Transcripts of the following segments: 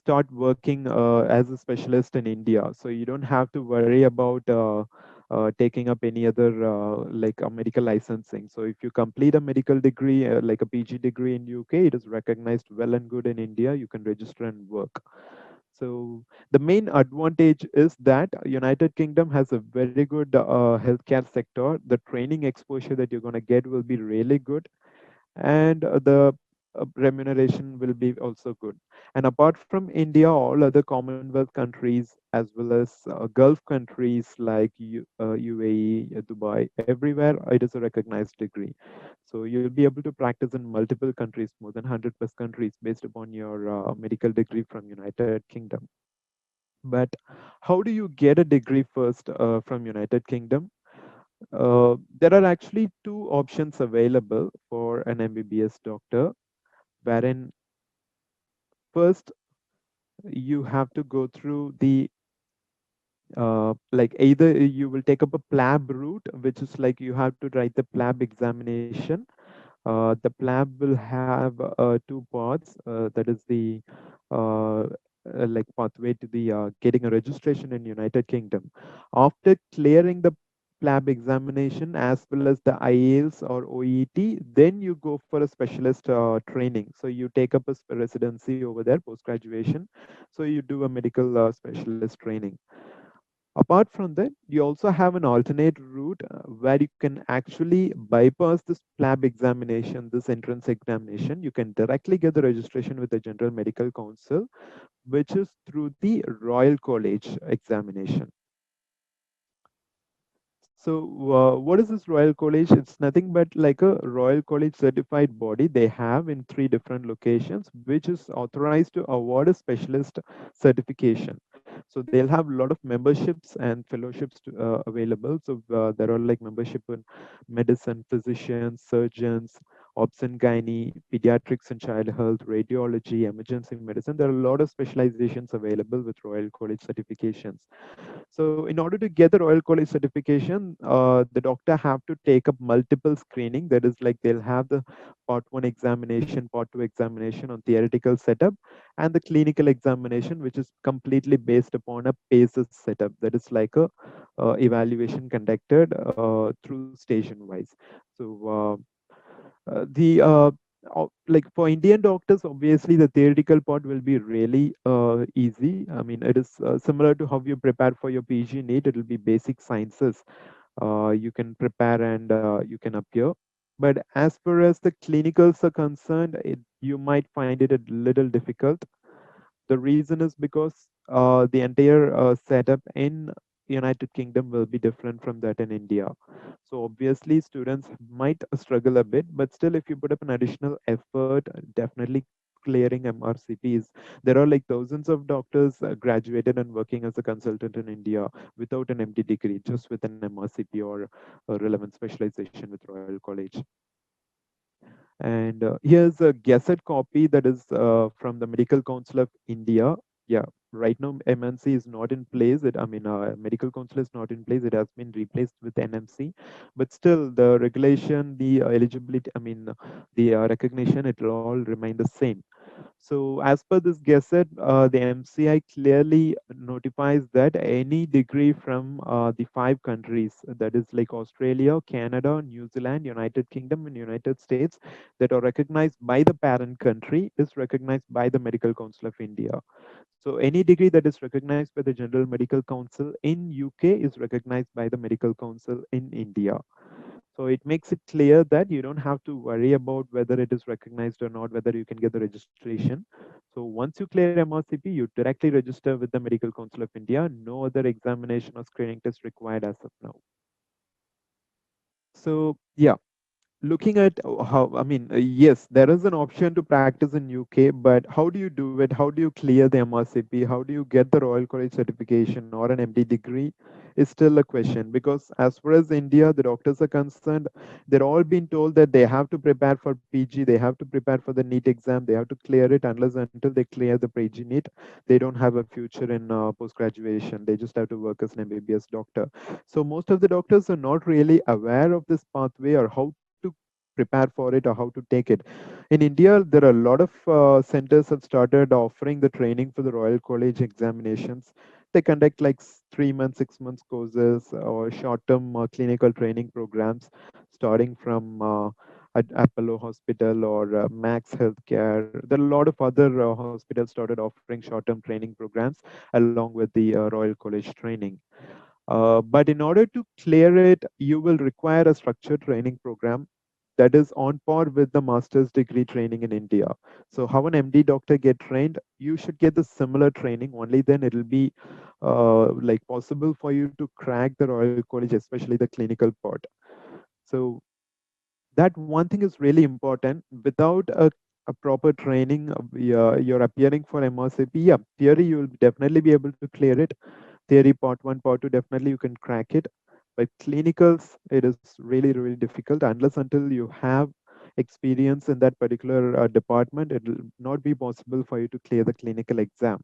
start working as a specialist in India. So you don't have to worry about taking up any other like a medical licensing. So if you complete a medical degree, like a PG degree in UK, it is recognized well and good in India. You can register and work. So the main advantage is that United Kingdom has a very good healthcare sector. The training exposure that you're going to get will be really good, and the remuneration will be also good. And apart from India, all other Commonwealth countries as well as Gulf countries like UAE, Dubai, everywhere it is a recognized degree. So you'll be able to practice in multiple countries, more than 100 plus countries, based upon your medical degree from United Kingdom. But how do you get a degree first from United Kingdom? There are actually two options available for an MBBS doctor, wherein first you have to go through the like either you will take up a PLAB route, which is like you have to write the PLAB examination. The PLAB will have two parts. That is the like pathway to the getting a registration in United Kingdom. After clearing the PLAB examination as well as the IELTS or OET, then you go for a specialist training. So you take up a residency over there, post graduation. So you do a medical specialist training. Apart from that, you also have an alternate route where you can actually bypass this PLAB examination, this entrance examination. You can directly get the registration with the General Medical Council, which is through the Royal College examination. So, what is this Royal College? It's nothing but like a Royal College certified body they have in three different locations, which is authorized to award a specialist certification. So they'll have a lot of memberships and fellowships available. So there are like membership in medicine, physicians, surgeons, obs and gynae, pediatrics and child health, radiology, emergency medicine. There are a lot of specializations available with Royal College certifications. So in order to get the Royal College certification, the doctor have to take up multiple screening. That is like they'll have the part one examination, part two examination on theoretical setup, and the clinical examination, which is completely based upon a PACES setup. That is like a evaluation conducted through station wise. So the like for Indian doctors, obviously the theoretical part will be really easy. I mean, it is similar to how you prepare for your PG NEET. It will be basic sciences. You can prepare and you can appear. But as far as the clinicals are concerned, you might find it a little difficult. The reason is because the entire setup in United Kingdom will be different from that in India. So obviously students might struggle a bit, but still if you put up an additional effort, definitely clearing MRCPs. There are like thousands of doctors graduated and working as a consultant in India without an MD degree, just with an MRCP or a relevant specialization with Royal College. And here's a gazette copy that is from the Medical Council of India. Yeah, right now MNC is not in place. Medical Council is not in place. It has been replaced with NMC, but still the regulation, the eligibility, the recognition, it will all remain the same. So, as per this Gazette, the MCI clearly notifies that any degree from the five countries, that is like Australia, Canada, New Zealand, United Kingdom, and United States, that are recognized by the parent country is recognized by the Medical Council of India. So, any degree that is recognized by the General Medical Council in UK is recognized by the Medical Council in India. So it makes it clear that you don't have to worry about whether it is recognized or not, whether you can get the registration. So once you clear MRCP, you directly register with the Medical Council of India. No other examination or screening test required as of now. So yeah, looking at how, yes, there is an option to practice in UK, but how do you do it? How do you clear the MRCP? How do you get the Royal College certification or an MD degree? Is still a question, because as far as India, the doctors are concerned, they're all being told that they have to prepare for PG, they have to prepare for the NEET exam, they have to clear it. Unless until they clear the PG NEET, they don't have a future in post graduation. They just have to work as an MBBS doctor. So most of the doctors are not really aware of this pathway or how to prepare for it or how to take it. In India, there are a lot of centers have started offering the training for the Royal College examinations. They conduct like 3 months, 6 months courses or short-term clinical training programs, starting from at Apollo Hospital or Max Healthcare. There are a lot of other hospitals started offering short-term training programs along with the Royal College training. But in order to clear it, you will require a structured training program that is on par with the master's degree training in India. So, how an MD doctor get trained, you should get the similar training. Only then it will be like possible for you to crack the Royal College, especially the clinical part. So, that one thing is really important. Without a proper training, you're appearing for MRCP. Yeah, theory you will definitely be able to clear it. Theory part one, part two, definitely you can crack it. But clinicals, it is really, really difficult unless until you have experience in that particular department, it will not be possible for you to clear the clinical exam.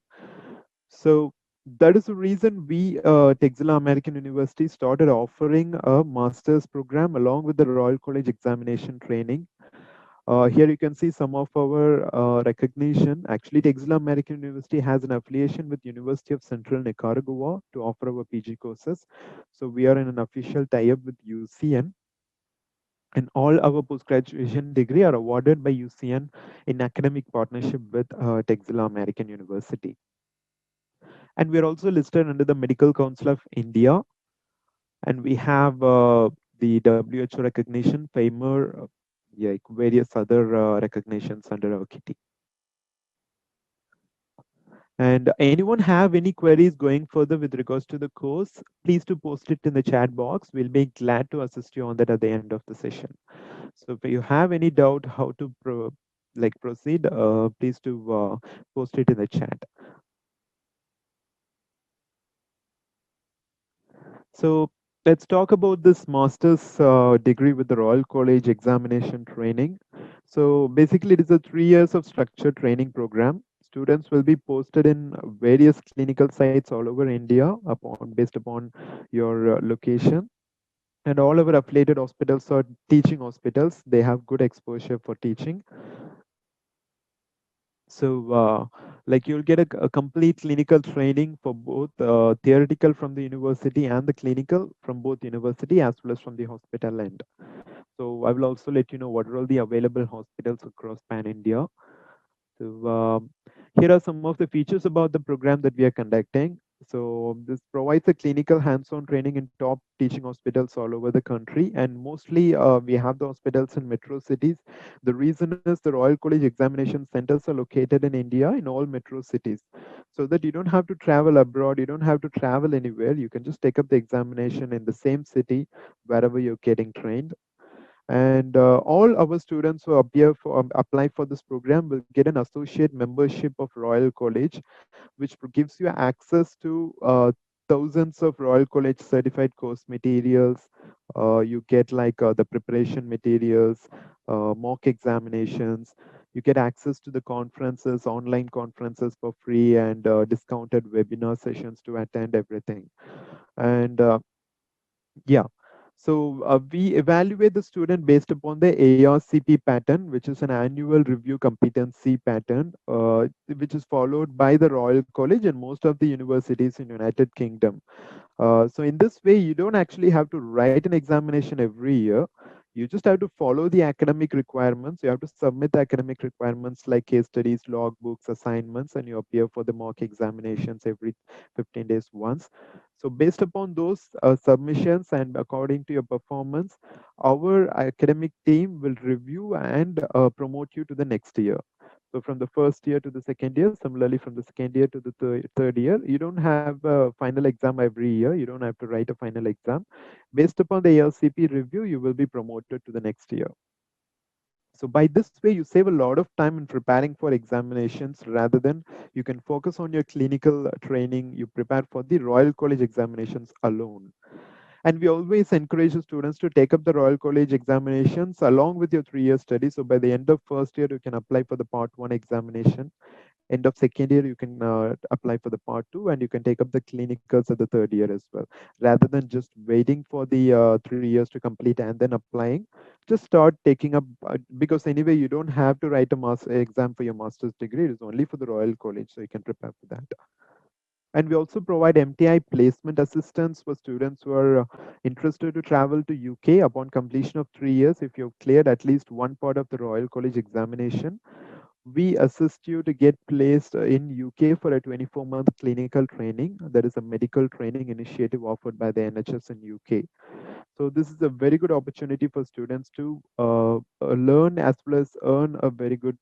So that is the reason we, Texila American University, started offering a master's program along with the Royal College examination training. Here you can see some of our recognition. Actually, Texila American University has an affiliation with University of Central Nicaragua to offer our PG courses. So we are in an official tie-up with UCN, and all our post-graduation degree are awarded by UCN in academic partnership with Texila American University. And we are also listed under the Medical Council of India, and we have the WHO recognition, FAMER, yeah, various other recognitions under our kitty. And anyone have any queries going further with regards to the course, please to post it in the chat box. We'll be glad to assist you on that at the end of the session. So if you have any doubt how to proceed, please to post it in the chat. So let's talk about this master's degree with the Royal College examination training. So basically, it is a 3 years of structured training program. Students will be posted in various clinical sites all over India based upon your location. And all our affiliated hospitals are teaching hospitals. They have good exposure for teaching. So, like you'll get a complete clinical training for both theoretical from the university and the clinical from both university as well as from the hospital end. So, I will also let you know what are all the available hospitals across Pan India. So, here are some of the features about the program that we are conducting. So, this provides a clinical hands-on training in top teaching hospitals all over the country, and mostly we have the hospitals in metro cities. The reason is the Royal College examination centers are located in India in all metro cities, so that you don't have to travel abroad, you don't have to travel anywhere. You can just take up the examination in the same city wherever you're getting trained. And all our students who apply for this program will get an associate membership of Royal College, which gives you access to thousands of Royal College certified course materials. You get like the preparation materials, mock examinations. You get access to the conferences, online conferences for free, and discounted webinar sessions to attend everything. And yeah. So we evaluate the student based upon the ARCP pattern, which is an annual review competency pattern, which is followed by the Royal College and most of the universities in United Kingdom. So in this way, you don't actually have to write an examination every year. You just have to follow the academic requirements. You have to submit the academic requirements like case studies, logbooks, assignments, and you appear for the mock examinations every 15 days once. So based upon those submissions and according to your performance, our academic team will review and promote you to the next year. So from the first year to the second year, similarly from the second year to the third year, you don't have a final exam every year. You don't have to write a final exam. Based upon the ALCP review, you will be promoted to the next year. So by this way, you save a lot of time in preparing for examinations rather than you can focus on your clinical training. You prepare for the Royal College examinations alone. And we always encourage the students to take up the Royal College examinations along with your 3 year study. So by the end of first year, you can apply for the part one examination. End of second year, you can apply for the part two, and you can take up the clinicals at the third year as well. Rather than just waiting for the 3 years to complete and then applying, just start taking up, because anyway, you don't have to write a master exam for your master's degree. It is only for the Royal College, so you can prepare for that. And we also provide MTI placement assistance for students who are interested to travel to UK upon completion of 3 years. If you've cleared at least one part of the Royal College examination, we assist you to get placed in UK for a 24-month clinical training. That is a medical training initiative offered by the NHS in UK. So this is a very good opportunity for students to learn as well as earn a very good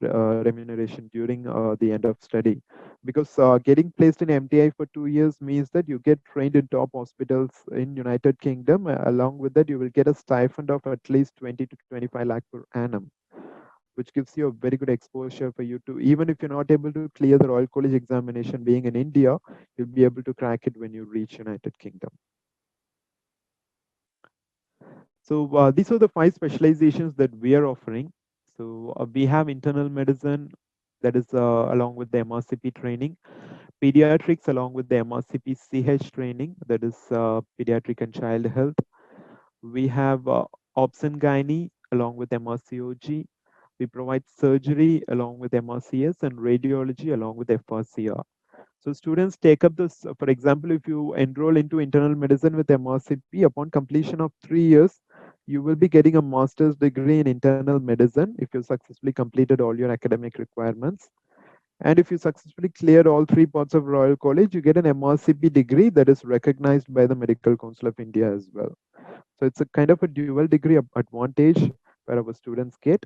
remuneration during the end of study. Because getting placed in MTI for 2 years means that you get trained in top hospitals in United Kingdom. Along with that, you will get a stipend of at least 20 to 25 lakh per annum, which gives you a very good exposure for you to, even if you're not able to clear the Royal College examination being in India, you'll be able to crack it when you reach United Kingdom. So these are the 5 specializations that we are offering. So we have internal medicine, that is along with the MRCP training, pediatrics along with the MRCP CH training, that is pediatric and child health. We have obs and gynae along with MRCOG. We provide surgery along with MRCS and radiology along with FRCR. So students take up this, for example, if you enroll into internal medicine with MRCP, upon completion of 3 years, you will be getting a master's degree in internal medicine if you successfully completed all your academic requirements. And if you successfully cleared all 3 parts of Royal College, you get an MRCP degree that is recognized by the Medical Council of India as well. So it's a kind of a dual degree advantage where our students get.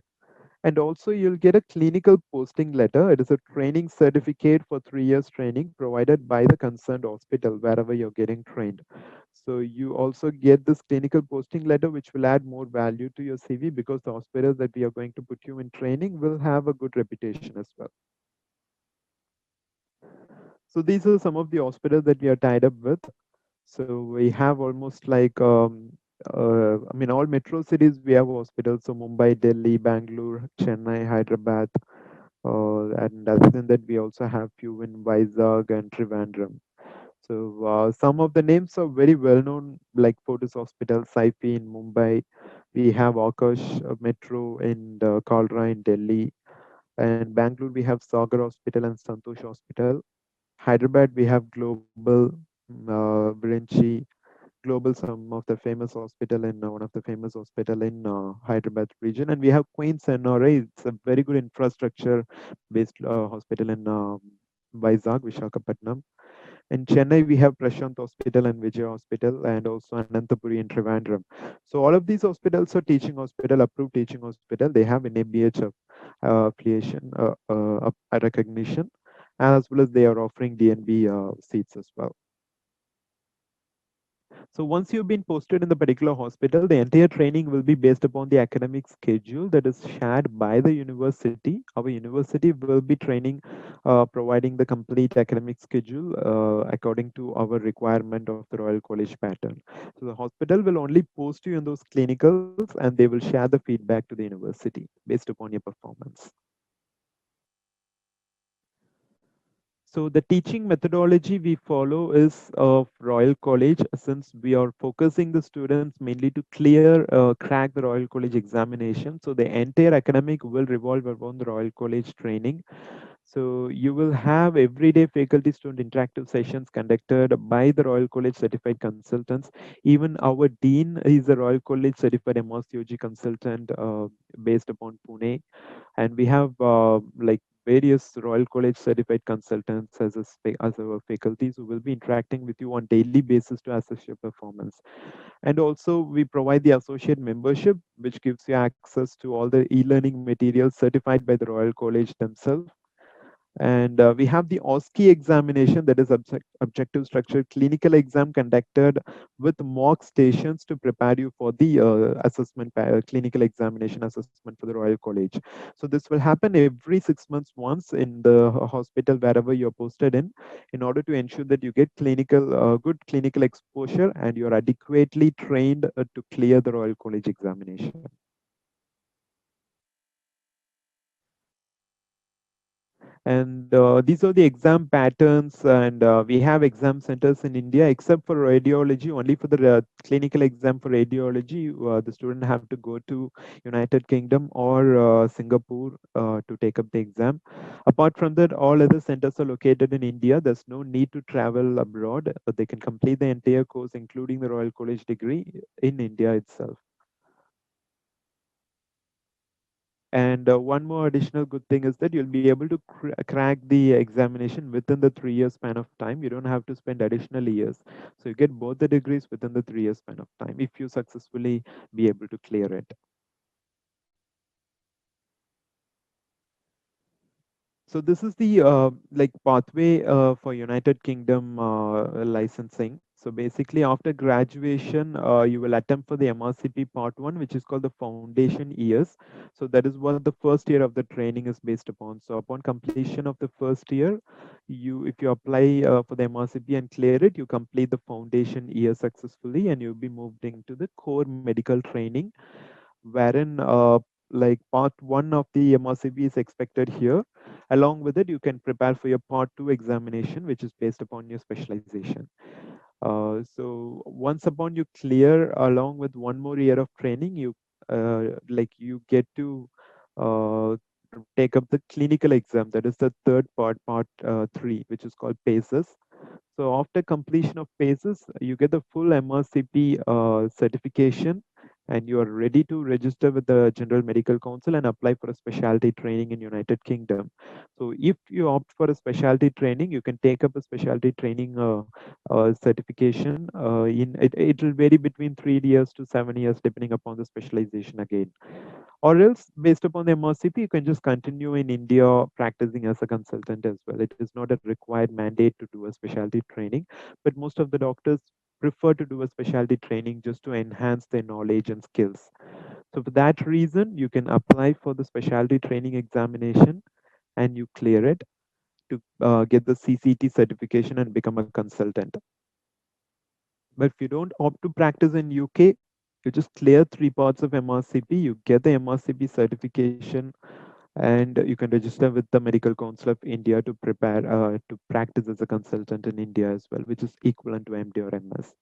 And also, you'll get a clinical posting letter. It is a training certificate for 3 years training provided by the concerned hospital wherever you're getting trained. So you also get this clinical posting letter, which will add more value to your CV because the hospitals that we are going to put you in training will have a good reputation as well. So these are some of the hospitals that we are tied up with. So we have almost like, I mean, all metro cities we have hospitals. So Mumbai, Delhi, Bangalore, Chennai, Hyderabad. And other than that, we also have few in Vizag and Trivandrum. So some of the names are very well known, like Fortis Hospital, Saifi in Mumbai. We have Akash Metro in Kalra in Delhi. And Bangalore, we have Sagar Hospital and Santosh Hospital. Hyderabad, we have Global, Virinchi, Global, some of the famous hospital in one of the famous hospital in Hyderabad region, and we have Queen's NRA. It's a very good infrastructure based hospital in Vizag, Vishakhapatnam. In Chennai, we have Prashant Hospital and Vijay Hospital, and also Anantapuri in Trivandrum. So all of these hospitals are teaching hospital, approved teaching hospital. They have an ABH affiliation, recognition, as well as they are offering DNB seats as well. So once you've been posted in the particular hospital, the entire training will be based upon the academic schedule that is shared by the university. Our university will be training, providing the complete academic schedule according to our requirement of the Royal College pattern. So the hospital will only post you in those clinicals and they will share the feedback to the university based upon your performance. So the teaching methodology we follow is of Royal College, since we are focusing the students mainly to crack the Royal College examination. So the entire academic will revolve around the Royal College training. So you will have everyday faculty student interactive sessions conducted by the Royal College certified consultants. Even our dean is a Royal College certified MRCOG consultant based upon Pune, and we have like various Royal College certified consultants as our faculties who will be interacting with you on daily basis to assess your performance. And also we provide the associate membership, which gives you access to all the e-learning materials certified by the Royal College themselves. And we have the OSCE examination, that is objective structured clinical exam conducted with mock stations to prepare you for the clinical examination assessment for the Royal College. So this will happen every 6 months once in the hospital wherever you're posted in order to ensure that you get good clinical exposure and you're adequately trained to clear the Royal College examination. And these are the exam patterns, and we have exam centers in India, except for radiology. Only for the clinical exam for radiology, the student have to go to United Kingdom or Singapore to take up the exam. Apart from that, all other centers are located in India. There's no need to travel abroad, but they can complete the entire course, including the Royal College degree, in India itself. And one more additional good thing is that you'll be able to crack the examination within the 3 year span of time. You don't have to spend additional years. So you get both the degrees within the 3 year span of time if you successfully be able to clear it. So this is the like pathway for United Kingdom licensing. So basically, after graduation, you will attempt for the MRCP Part 1, which is called the foundation years. So that is what the first year of the training is based upon. So upon completion of the first year, if you apply for the MRCP and clear it, you complete the foundation year successfully, and you'll be moved into the core medical training, wherein like part one of the MRCP is expected here. Along with it, you can prepare for your part two examination, which is based upon your specialization. So once upon you clear, along with one more year of training, you get to uh, take up the clinical exam. That is the third part, part three, which is called PACES. So after completion of PACES, you get the full MRCP certification, and you are ready to register with the General Medical Council and apply for a specialty training in United Kingdom. So if you opt for a specialty training, you can take up a specialty training certification. It will vary between 3 years to 7 years, depending upon the specialization again. Or else, based upon the MRCP, you can just continue in India practicing as a consultant as well. It is not a required mandate to do a specialty training, but most of the doctors prefer to do a specialty training just to enhance their knowledge and skills. So for that reason, you can apply for the specialty training examination and you clear it to get the CCT certification and become a consultant. But if you don't opt to practice in UK, you just clear three parts of MRCP, you get the MRCP certification, and you can register with the Medical Council of India to prepare to practice as a consultant in India as well, which is equivalent to MD or MS.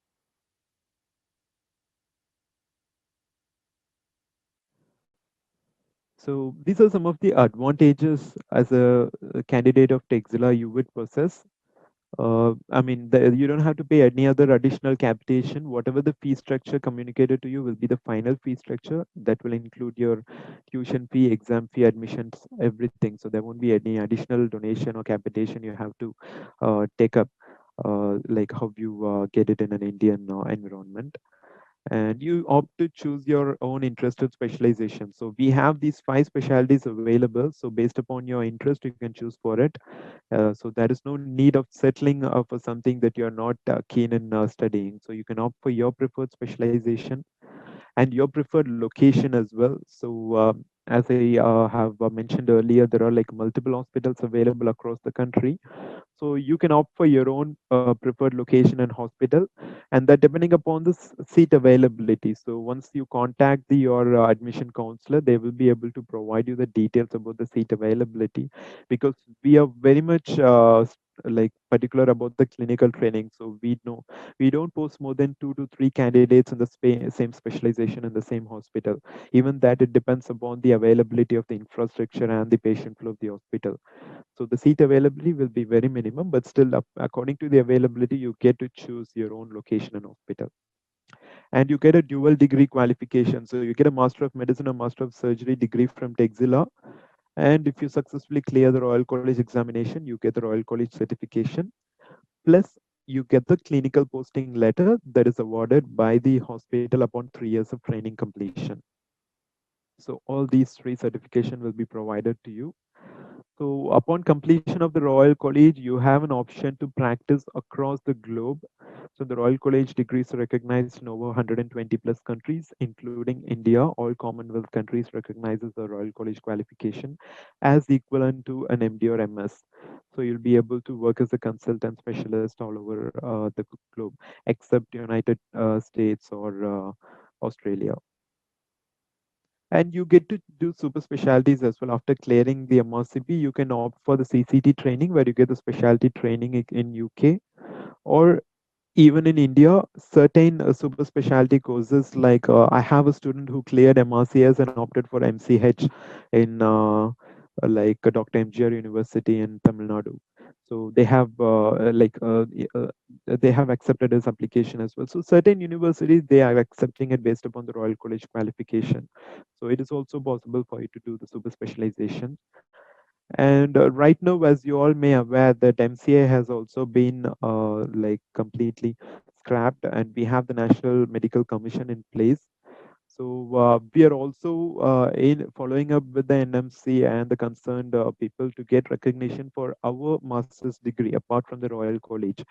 So these are some of the advantages as a candidate of Texila you would possess. I mean, you don't have to pay any other additional capitation. Whatever the fee structure communicated to you will be the final fee structure that will include your tuition fee, exam fee, admissions, everything. So there won't be any additional donation or capitation you have to take up, like how you get it in an Indian environment. And you opt to choose your own interested specialization. So we have these five specialties available. So based upon your interest, you can choose for it. So there is no need of settling for something that you're not keen in studying. So you can opt for your preferred specialization and your preferred location as well. So as I have mentioned earlier, there are like multiple hospitals available across the country. So you can opt for your own preferred location and hospital, and that depending upon the seat availability. So once you contact your admission counselor, they will be able to provide you the details about the seat availability, because we are very much like particular about the clinical training. So we know we don't post more than 2 to 3 candidates in the same specialization in the same hospital. Even that, it depends upon the availability of the infrastructure and the patient flow of the hospital. So the seat availability will be very minimum, but still, according to the availability, you get to choose your own location and hospital. And you get a dual degree qualification. So you get a Master of Medicine or Master of Surgery degree from Texila. And if you successfully clear the Royal College examination, you get the Royal College certification. Plus, you get the clinical posting letter that is awarded by the hospital upon 3 years of training completion. So all these three certification will be provided to you. So upon completion of the Royal College, you have an option to practice across the globe. So the Royal College degrees are recognized in over 120 plus countries, including India. All Commonwealth countries recognizes the Royal College qualification as equivalent to an MD or MS. So you'll be able to work as a consultant specialist all over the globe, except United States or Australia. And you get to do super specialties as well. After clearing the MRCP, you can opt for the CCT training where you get the specialty training in UK, or even in India, certain super specialty courses like I have a student who cleared MRCS and opted for MCH in Dr. MGR University in Tamil Nadu. So they have they have accepted his application as well. So certain universities they are accepting it based upon the Royal College qualification. So it is also possible for you to do the super specialization. And right now, as you all may aware, that MCA has also been completely scrapped, and we have the National Medical Commission in place. So we are also in following up with the NMC and the concerned people to get recognition for our master's degree apart from the Royal College.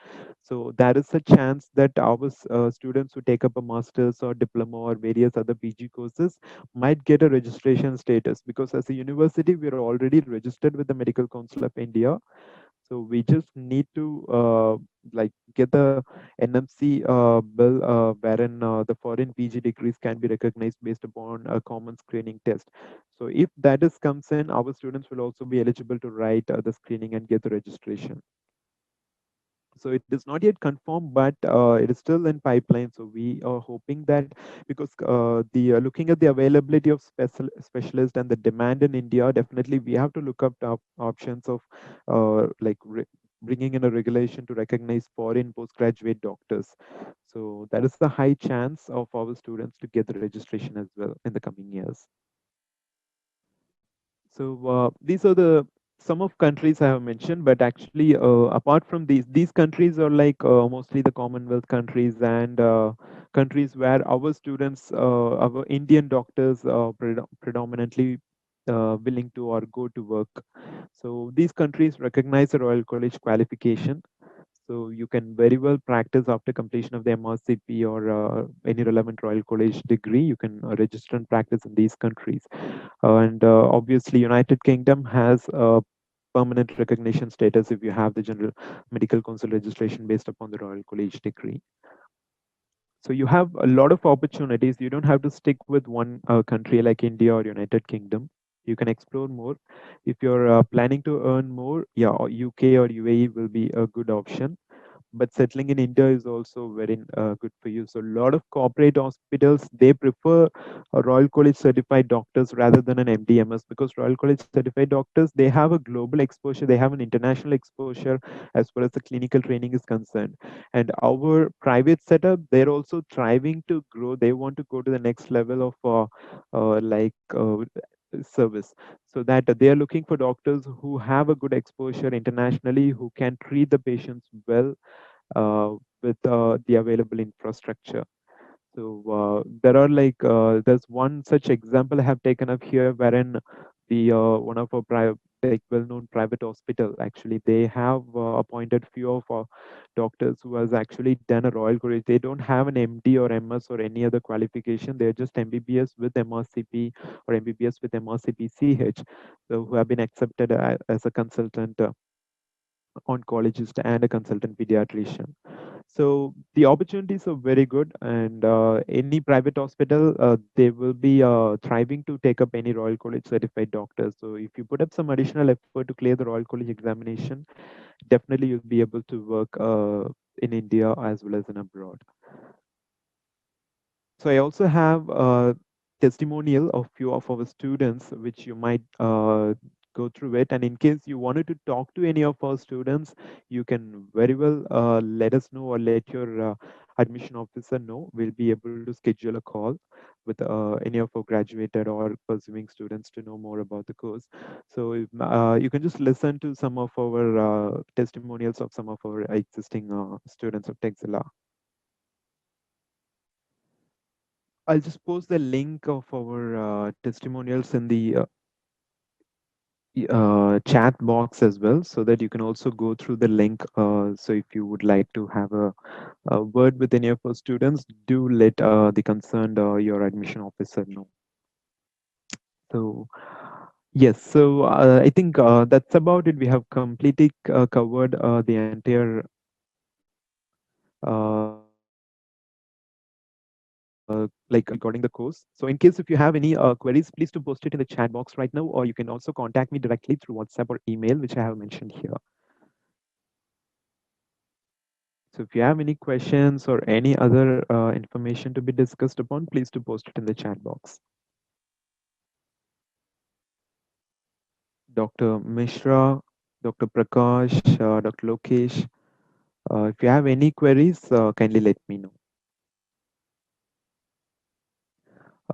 So there is a chance that our students who take up a master's or diploma or various other PG courses might get a registration status, because as a university we are already registered with the Medical Council of India. So we just need to get the NMC bill wherein the foreign PG degrees can be recognized based upon a common screening test. So if that is comes in, our students will also be eligible to write the screening and get the registration. So it is not yet confirmed, but it is still in pipeline. So we are hoping that, because the looking at the availability of specialists and the demand in India, definitely we have to look up the options of bringing in a regulation to recognize foreign postgraduate doctors. So that is the high chance of our students to get the registration as well in the coming years. So these are the some of countries I have mentioned, but actually, apart from these countries are like mostly the Commonwealth countries and countries where our students, our Indian doctors, are predominantly willing to or go to work. So these countries recognize the Royal College qualification. So you can very well practice after completion of the MRCP or any relevant Royal College degree. You can register and practice in these countries. And obviously, United Kingdom has a permanent recognition status if you have the General Medical Council registration based upon the Royal College degree. So you have a lot of opportunities. You don't have to stick with one country like India or United Kingdom. You can explore more. If you're planning to earn more, yeah, UK or UAE will be a good option, but settling in India is also very good for you. So a lot of corporate hospitals they prefer Royal College certified doctors rather than an MDMS, because Royal College certified doctors they have a global exposure, they have an international exposure as far as the clinical training is concerned. And our private setup, they're also thriving to grow. They want to go to the next level of service, so that they are looking for doctors who have a good exposure internationally, who can treat the patients well with the available infrastructure. So there are there's one such example I have taken up here, wherein the one of our well-known private hospital actually they have appointed few of our doctors who has actually done a Royal College. They don't have an MD or MS or any other qualification. They're just MBBS with MRCP or MBBS with MRCP CH, so who have been accepted as a consultant oncologist and a consultant pediatrician. So the opportunities are very good, and any private hospital, they will be thriving to take up any Royal College certified doctors. So if you put up some additional effort to clear the Royal College examination, definitely you'll be able to work in India as well as in abroad. So I also have a testimonial of few of our students, which you might go through it. And in case you wanted to talk to any of our students, you can very well let us know or let your admission officer know. We'll be able to schedule a call with any of our graduated or pursuing students to know more about the course. So you can just listen to some of our testimonials of some of our existing students of Texila. I'll just post the link of our testimonials in the chat box as well, so that you can also go through the link. So if you would like to have a word with any of our students, do let the concerned your admission officer know. So yes, so I think that's about it. We have completely covered the entire regarding the course. So in case if you have any queries, please to post it in the chat box right now, or you can also contact me directly through WhatsApp or email, which I have mentioned here. So if you have any questions or any other information to be discussed upon, please to post it in the chat box. Dr. Mishra, Dr. Prakash, Dr. Lokesh, if you have any queries, kindly let me know.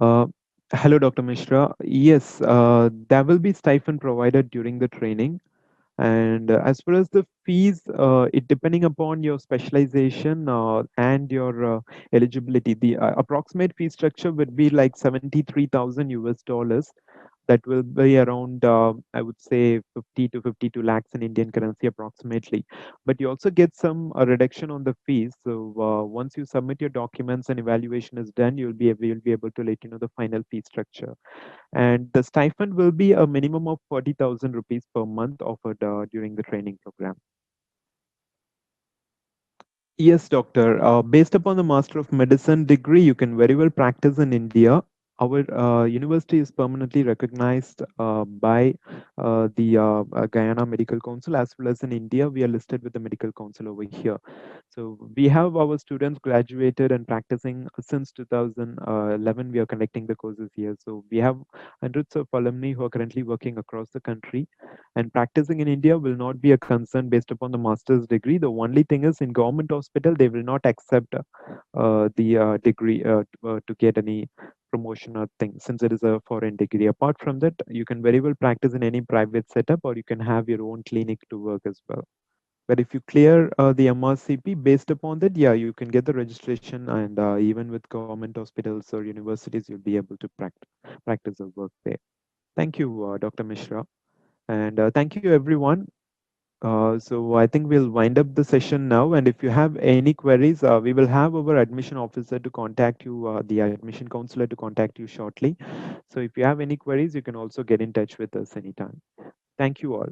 Uh, Hello, Dr. Mishra. Yes, there will be stipend provided during the training. And as far as the fees, it depending upon your specialization and your eligibility, the approximate fee structure would be like 73,000 US dollars. That will be around, I would say, 50 to 52 lakhs in Indian currency approximately. But you also get some reduction on the fees. So once you submit your documents and evaluation is done, you'll be able to let you know the final fee structure. And the stipend will be a minimum of 40,000 rupees per month offered during the training program. Yes, doctor. Based upon the Master of Medicine degree, you can very well practice in India. Our university is permanently recognized by the Guyana Medical Council, as well as in India, we are listed with the Medical Council over here. So we have our students graduated and practicing since 2011. We are conducting the courses here. So we have hundreds of alumni who are currently working across the country, and practicing in India will not be a concern based upon the master's degree. The only thing is in government hospital, they will not accept the degree to get any promotion or thing since it is a foreign degree. Apart from that, you can very well practice in any private setup or you can have your own clinic to work as well. But if you clear the MRCP based upon that, yeah, you can get the registration, and even with government hospitals or universities, you'll be able to practice or work there. Thank you, Dr. Mishra. And thank you, everyone. So I think we'll wind up the session now. And if you have any queries, we will have our admission officer to contact you, the admission counselor to contact you shortly. So if you have any queries, you can also get in touch with us anytime. Thank you all.